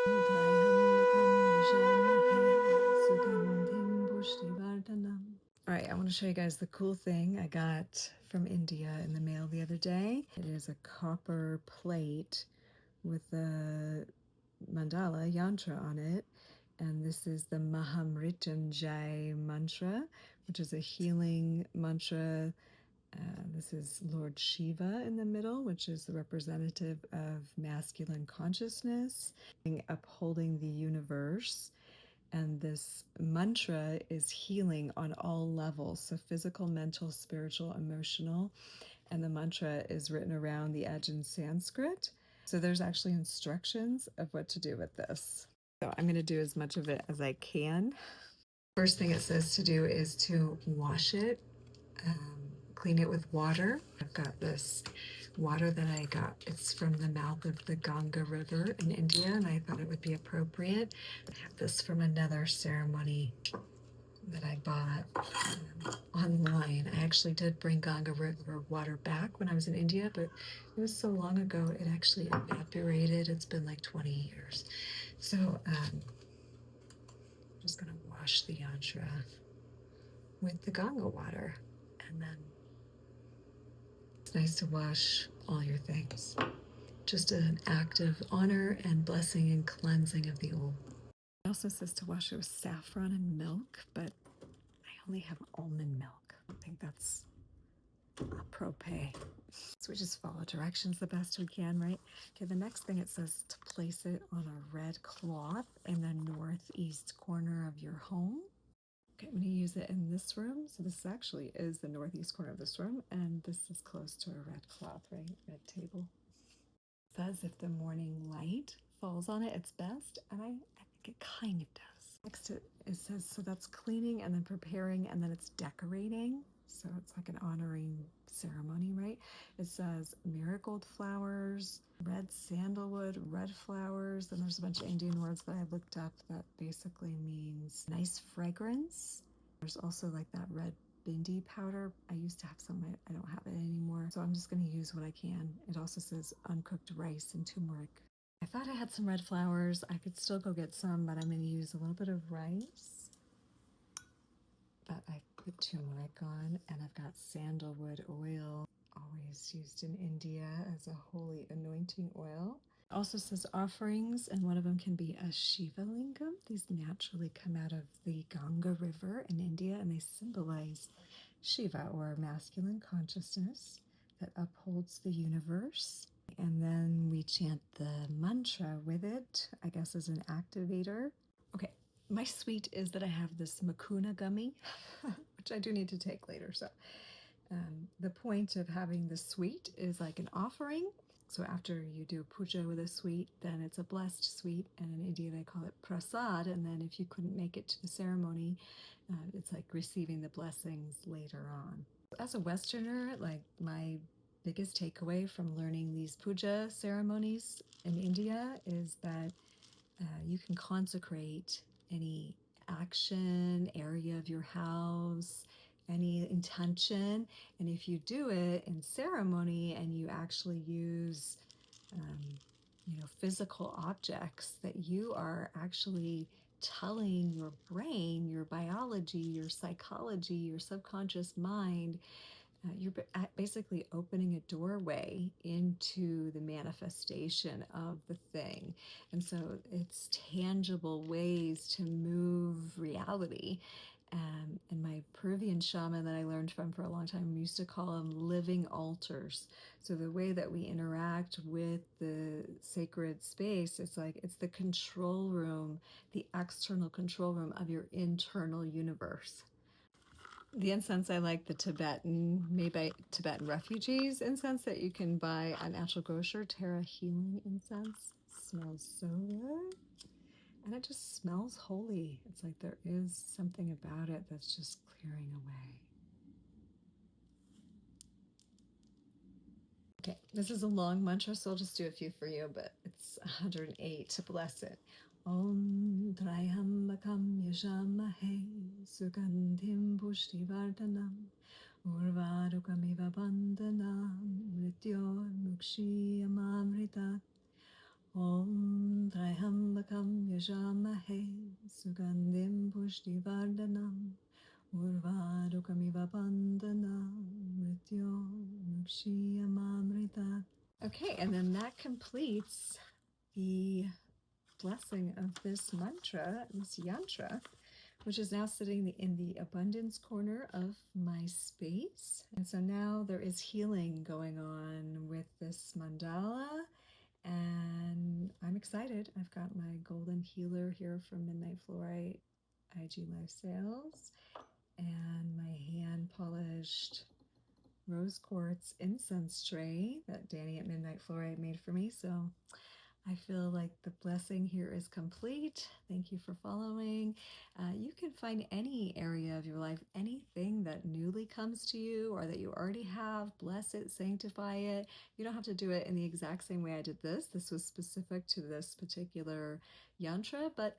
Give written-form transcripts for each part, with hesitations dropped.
All right, I want to show you guys the cool thing I got from India in the mail the other day. It is a copper plate with a mandala yantra on it. And this is the Mahamrityunjay mantra, which is a healing mantra. This is Lord Shiva in the middle, which is the representative of masculine consciousness, upholding the universe. And this mantra is healing on all levels, so physical, mental, spiritual, emotional. And the mantra is written around the edge in Sanskrit. So there's actually instructions of what to do with this. So I'm going to do as much of it as I can. First thing it says to do is to wash it, clean it with water. I've got this water that I got. It's from the mouth of the Ganga River in India, and I thought it would be appropriate. I have this from another ceremony that I bought online. I actually did bring Ganga River water back when I was in India, but it was so long ago it actually evaporated. It's been like 20 years. So I'm just going to wash the yantra with the Ganga water. And then it's nice to wash all your things. Just an act of honor and blessing and cleansing of the old. It also says to wash it with saffron and milk, but I only have almond milk. I don't think that's appropriate. So we just follow directions the best we can, right? Okay, the next thing it says to place it on a red cloth in the northeast corner of your home. Okay, I'm going to use it in this room. So this actually is the northeast corner of this room, and this is close to a red cloth, right? Red table. It says if the morning light falls on it, it's best, and I think it kind of does. Next it says, so that's cleaning and then preparing, and then it's decorating. So it's like an honoring ceremony, right? It says marigold flowers, red sandalwood, red flowers, and there's a bunch of Indian words that I looked up that basically means nice fragrance. There's also like that red bindi powder. I used to have some, I don't have it anymore. So I'm just going to use what I can. It also says uncooked rice and turmeric. I thought I had some red flowers. I could still go get some, but I'm going to use a little bit of rice. But I put turmeric on, and I've got sandalwood oil, always used in India as a holy anointing oil. It also says offerings, and one of them can be a Shiva lingam. These naturally come out of the Ganga River in India, and they symbolize Shiva, or masculine consciousness that upholds the universe. And then we chant the mantra with it, I guess, as an activator. Okay, my sweet is that I have this Makuna gummy, which I do need to take later. So the point of having the sweet is like an offering. So after you do puja with a sweet, then it's a blessed sweet. And in India, they call it prasad. And then if you couldn't make it to the ceremony, it's like receiving the blessings later on. As a Westerner, like my biggest takeaway from learning these puja ceremonies in India is that you can consecrate any action, area of your house, any intention. And if you do it in ceremony and you actually use, physical objects, that you are actually telling your brain, your biology, your psychology, your subconscious mind, you're basically opening a doorway into the manifestation of the thing. And so it's tangible ways to move reality. And my Peruvian shaman that I learned from for a long time used to call them living altars. So the way that we interact with the sacred space, it's like it's the control room, the external control room of your internal universe. The incense I like, the Tibetan, made by Tibetan refugees incense that you can buy at Natural Grocer, Terra Healing incense. Smells so good. And it just smells holy. It's like there is something about it that's just clearing away. Okay, this is a long mantra, so I'll just do a few for you, but it's 108 to bless it. Om Trayambakam Yajamahe Sugandhim Pushtivardhanam Urvarukamiva Bandhanam Mrityor Mukshiyamamritat Om Trayambakam yajamahe sugandhim pushtivardhanam urvarukamiva bandhanam mrityo mukshiyamamrita. Okay, and then that completes the blessing of this mantra, this yantra, which is now sitting in the abundance corner of my space. And so now there is healing going on with this mandala, and I'm excited. I've got my golden healer here from Midnight Fluorite IG Live Sales, and my hand polished rose quartz incense tray that Danny at Midnight Fluorite made for me. So I feel like the blessing here is complete. Thank you for following. You can find any area of your life, anything that newly comes to you or that you already have, bless it, sanctify it. You don't have to do it in the exact same way I did this. This was specific to this particular yantra, but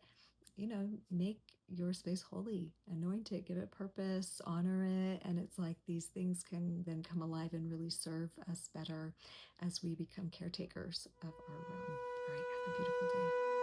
make your space holy, anoint it, give it purpose, honor it. And it's like these things can then come alive and really serve us better as we become caretakers of our realm. All right, have a beautiful day.